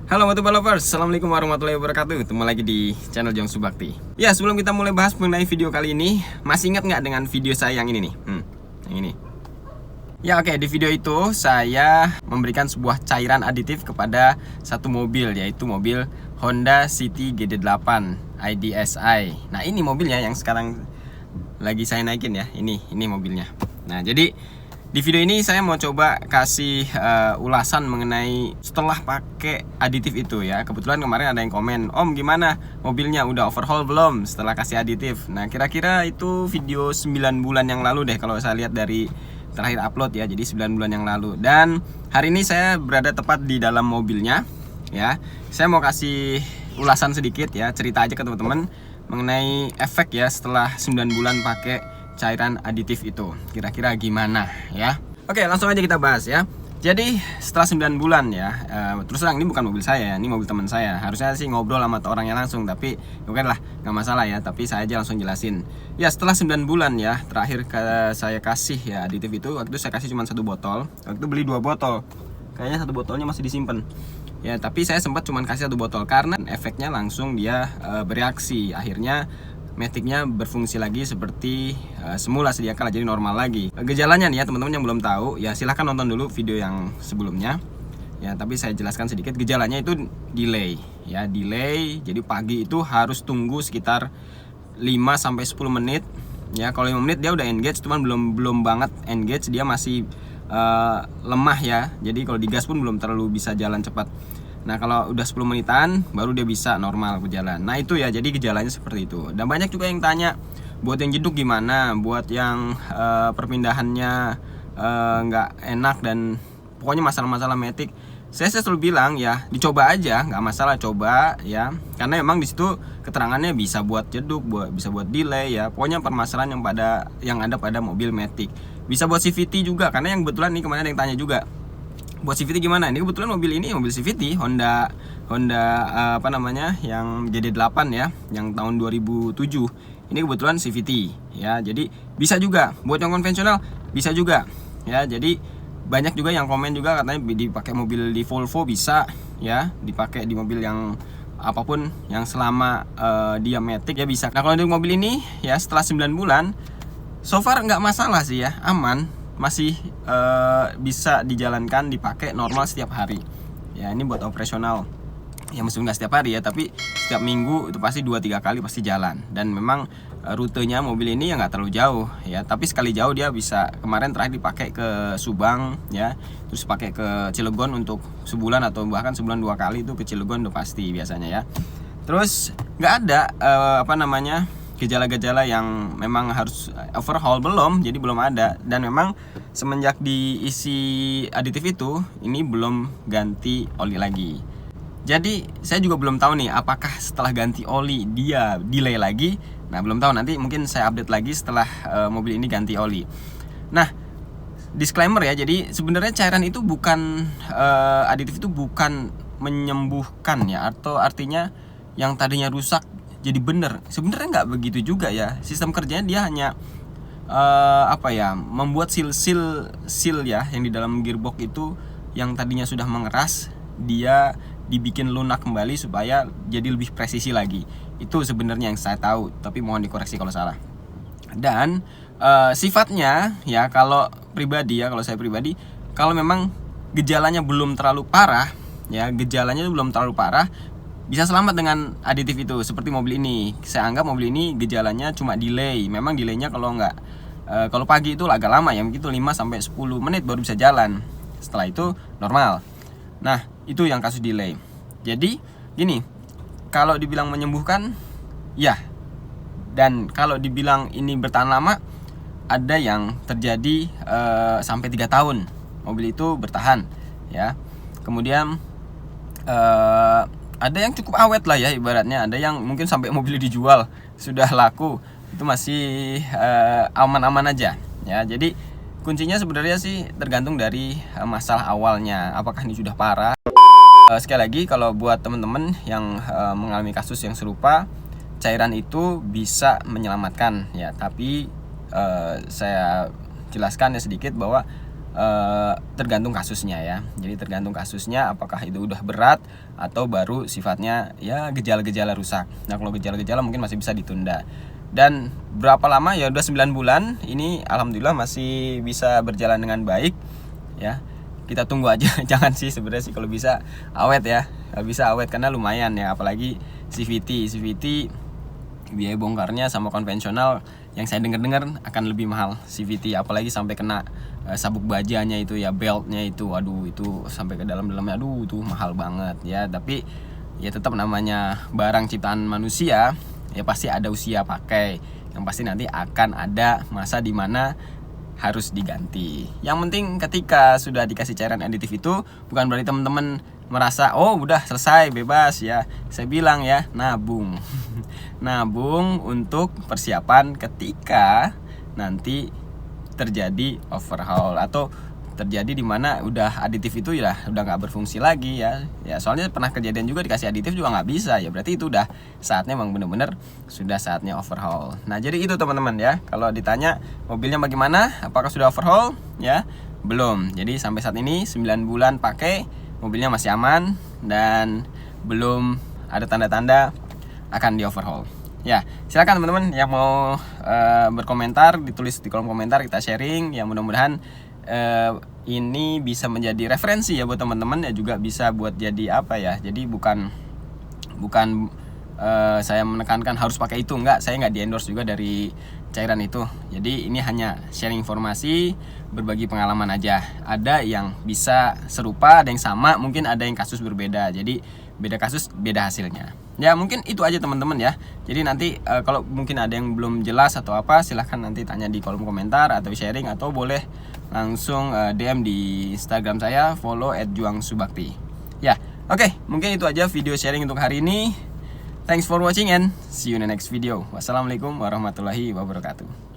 Halo Moto Lovers, Assalamualaikum warahmatullahi wabarakatuh. Ketemu lagi di channel Jong Subakti. Ya, sebelum kita mulai bahas mengenai video kali ini, masih ingat nggak dengan video saya yang ini nih? Yang ini. Ya oke, di video itu saya memberikan sebuah cairan aditif kepada satu mobil, yaitu mobil Honda City GD8 IDSI. Nah ini mobilnya yang sekarang lagi saya naikin ya, ini mobilnya. Nah jadi di video ini saya mau coba kasih ulasan mengenai setelah pakai aditif itu ya. Kebetulan kemarin ada yang komen, Om gimana mobilnya udah overhaul belum setelah kasih aditif. Nah kira-kira itu video 9 bulan yang lalu deh kalau saya lihat dari terakhir upload ya. Jadi 9 bulan yang lalu. Dan hari ini saya berada tepat di dalam mobilnya ya. Saya mau kasih ulasan sedikit ya, cerita aja ke teman-teman mengenai efek ya setelah 9 bulan pakai cairan aditif itu. Kira-kira gimana ya? Oke, langsung aja kita bahas ya. Jadi setelah 9 bulan ya, terus terang ini bukan mobil saya, ini mobil teman saya. Harusnya sih ngobrol sama orangnya langsung, tapi oke lah, nggak masalah ya. Tapi saya aja langsung jelasin. Ya setelah 9 bulan ya, terakhir saya kasih ya aditif itu, waktu itu saya kasih cuma 1 botol. Waktu itu beli 2 botol, kayaknya 1 botolnya masih disimpan. Ya tapi saya sempat cuma kasih 1 botol karena efeknya langsung dia bereaksi. Akhirnya Matic-nya berfungsi lagi seperti semula sedia kala, jadi normal lagi. Gejalanya nih ya teman-teman yang belum tahu ya, silahkan nonton dulu video yang sebelumnya ya, tapi saya jelaskan sedikit. Gejalanya itu delay ya, delay. Jadi pagi itu harus tunggu sekitar 5-10 menit ya. Kalau 5 menit dia udah engage, cuman belum banget engage, dia masih lemah ya. Jadi kalau digas pun belum terlalu bisa jalan cepat. Nah kalau udah 10 menitan baru dia bisa normal berjalan. Nah itu ya, jadi gejalanya seperti itu. Dan banyak juga yang tanya, buat yang jeduk gimana, buat yang perpindahannya nggak enak dan pokoknya masalah-masalah Matic. Saya selalu bilang ya, dicoba aja, nggak masalah, coba ya. Karena memang di situ keterangannya bisa buat jeduk, bisa buat delay ya. Pokoknya permasalahan yang ada pada mobil Matic. Bisa buat CVT juga, karena yang kebetulan nih kemarin ada yang tanya juga, buat CVT gimana? Ini kebetulan mobil CVT Honda apa namanya, yang GD8 ya, yang tahun 2007. Ini kebetulan CVT ya. Jadi bisa juga buat yang konvensional, bisa juga ya. Jadi banyak juga yang komen juga katanya dipakai mobil di Volvo bisa ya, dipakai di mobil yang apapun yang selama dia Matic ya bisa. Nah kalau di mobil ini ya setelah 9 bulan so far nggak masalah sih ya, aman, masih bisa dijalankan, dipakai normal setiap hari ya. Ini buat operasional ya, meskipun nggak setiap hari ya, tapi setiap minggu itu pasti 2-3 kali pasti jalan. Dan memang rutenya mobil ini ya nggak terlalu jauh ya, tapi sekali jauh dia bisa. Kemarin terakhir dipakai ke Subang ya, terus pakai ke Cilegon untuk sebulan atau bahkan sebulan 2 kali, itu ke Cilegon udah pasti biasanya ya. Terus nggak ada apa namanya, gejala-gejala yang memang harus overhaul, jadi belum ada. Dan memang semenjak diisi aditif itu, ini belum ganti oli lagi. Jadi saya juga belum tahu nih apakah setelah ganti oli dia delay lagi. Nah belum tahu, nanti mungkin saya update lagi setelah mobil ini ganti oli. Nah disclaimer ya, jadi sebenarnya cairan itu bukan aditif itu bukan menyembuhkan ya, atau artinya yang tadinya rusak jadi bener. Sebenarnya nggak begitu juga ya. Sistem kerjanya dia hanya apa ya, membuat seal ya yang di dalam gearbox itu yang tadinya sudah mengeras, dia dibikin lunak kembali supaya jadi lebih presisi lagi. Itu sebenarnya yang saya tahu, tapi mohon dikoreksi kalau salah. Dan sifatnya ya, kalau saya pribadi, kalau memang gejalanya belum terlalu parah ya, bisa selamat dengan aditif itu. Seperti mobil ini, saya anggap mobil ini gejalanya cuma delay. Memang delaynya kalau pagi itu agak lama ya, begitu 5-10 menit baru bisa jalan. Setelah itu normal. Nah itu yang kasus delay. Jadi gini, kalau dibilang menyembuhkan ya, dan kalau dibilang ini bertahan lama, ada yang terjadi sampai 3 tahun mobil itu bertahan ya. Kemudian ada yang cukup awet lah ya ibaratnya, ada yang mungkin sampai mobil dijual sudah laku, itu masih aman-aman aja ya. Jadi kuncinya sebenarnya sih tergantung dari masalah awalnya, apakah ini sudah parah. Sekali lagi, kalau buat teman-teman yang mengalami kasus yang serupa, cairan itu bisa menyelamatkan ya, tapi saya jelaskan ya sedikit bahwa tergantung kasusnya ya. Jadi tergantung kasusnya apakah itu udah berat atau baru sifatnya ya gejala-gejala rusak. Nah kalau gejala-gejala mungkin masih bisa ditunda. Dan berapa lama ya, udah 9 bulan ini alhamdulillah masih bisa berjalan dengan baik ya. Kita tunggu aja. Jangan sih sebenarnya sih, kalau bisa awet ya. Kalau bisa awet karena lumayan ya, apalagi CVT biaya bongkarnya sama konvensional yang saya dengar akan lebih mahal CVT, apalagi sampai kena sabuk bajanya itu ya, beltnya itu, aduh itu sampai ke dalamnya, aduh itu mahal banget ya. Tapi ya tetap namanya barang ciptaan manusia ya pasti ada usia pakai, yang pasti nanti akan ada masa dimana harus diganti. Yang penting ketika sudah dikasih cairan aditif itu bukan berarti teman-teman merasa oh udah selesai bebas ya. Saya bilang ya, nabung. Nabung untuk persiapan ketika nanti terjadi overhaul atau terjadi di mana udah aditif itu ya udah nggak berfungsi lagi ya. Ya soalnya pernah kejadian juga dikasih aditif juga nggak bisa ya, berarti itu udah saatnya memang bener-bener sudah saatnya overhaul. Nah jadi itu teman-teman ya, kalau ditanya mobilnya bagaimana, apakah sudah overhaul ya, belum. Jadi sampai saat ini 9 bulan pakai, mobilnya masih aman dan belum ada tanda-tanda akan di overhaul. Ya, silakan teman-teman yang mau berkomentar, ditulis di kolom komentar, kita sharing. Ya mudah-mudahan ini bisa menjadi referensi ya buat teman-teman, ya juga bisa buat jadi apa ya. Jadi bukan saya menekankan harus pakai itu, enggak. Saya nggak di endorse juga dari cairan itu. Jadi ini hanya sharing informasi, berbagi pengalaman aja. Ada yang bisa serupa, ada yang sama, mungkin ada yang kasus berbeda. Jadi beda kasus beda hasilnya. Ya mungkin itu aja teman-teman ya. Jadi nanti kalau mungkin ada yang belum jelas atau apa, silahkan nanti tanya di kolom komentar atau sharing, atau boleh langsung DM di Instagram saya, follow @juangsubakti. Ya, oke, mungkin itu aja video sharing untuk hari ini. Thanks for watching and see you in the next video. Wassalamualaikum warahmatullahi wabarakatuh.